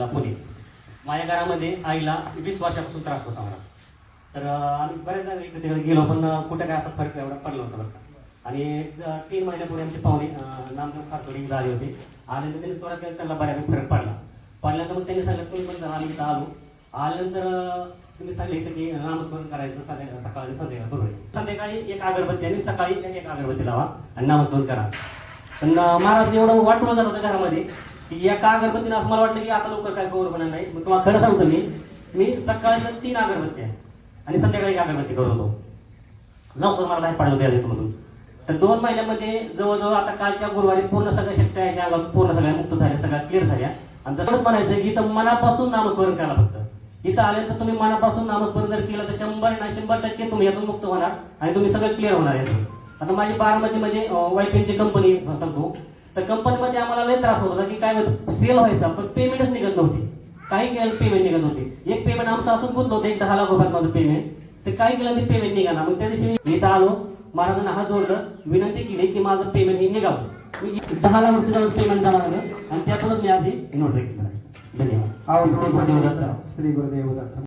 पुणे. माझ्या घरामध्ये आईला 20 वर्षापासून त्रास होता मला. तर आम्ही बऱ्याचदा इकडे तिकडे गेलो, पण कुठं काय असा फरक एवढा पडला होता बरं का. आणि 3 महिन्यापूर्वी आमचे पाहुणे नामदेव खारतोडी आले होते. आल्यानंतर त्यांनी स्वरात केलं, त्यांना बऱ्यापैकी फरक पडल्यानंतर मग त्यांनी सांगितलं तुम्ही पण आम्ही इथं आल्यानंतर तुम्ही सांगितलं इथं की नामस्मरण करायचं सकाळी संध्याकाळी बरोबर. संध्याकाळी एक अगरबत्ती आणि सकाळी एक अगरबत्ती लावा आणि नामस्मरण करा. पण महाराज एवढं वाटलं जात होतं घरामध्ये की एका अगरबत्तीनं असं मला वाटलं की आता लवकर काय कवर होणार नाही. मग तुम्हाला खरं सांगतो मी सकाळी 3 अगरबत्त्या आणि संध्याकाळी 1 अगरबत्ती करत होतो. लवकर मला बाहेर पडायला होतं याच्यामधून. तर 2 महिन्यामध्ये जवळजवळ आता कालच्या गुरुवारी पूर्ण सगळ्या शक्त्या याच्या अंगात पूर्ण सगळ्या मुक्त झाल्या, सगळ्या क्लिअर झाल्या. आणि जसं म्हणायचं की इथं मनापासून नामस्मरण करा. फक्त इथं आले तर तुम्ही मनापासून नामस्मरण जर केलं तर 100% तुम्ही यातून मुक्त होणार आणि तुम्ही सगळं क्लिअर होणार आहे. आता माझी बारामतीमध्ये वायपेनची कंपनी सांगतो. तर कंपनीमध्ये आम्हाला लय त्रास होता की काय होतं, सेल व्हायचा पण पेमेंटच निघत नव्हती. काही केलं पेमेंट निघत नव्हती. एक पेमेंट आमचं असंच गुंतलं होतं, 10 लाख रुपयात माझं पेमेंट. तर काय केलं ते पेमेंट निघाला. मग त्या दिवशी मी इथं आलो, महाराजांना हात जोडलं, विनंती केली की माझं पेमेंट हे निघावं. मी 10 लाख रुपये पेमेंट झालं आणि त्यातूनच मी आधी इन्व्हर्टर घेतलं. धन्यवाद. श्री गुरुदेव दत्त.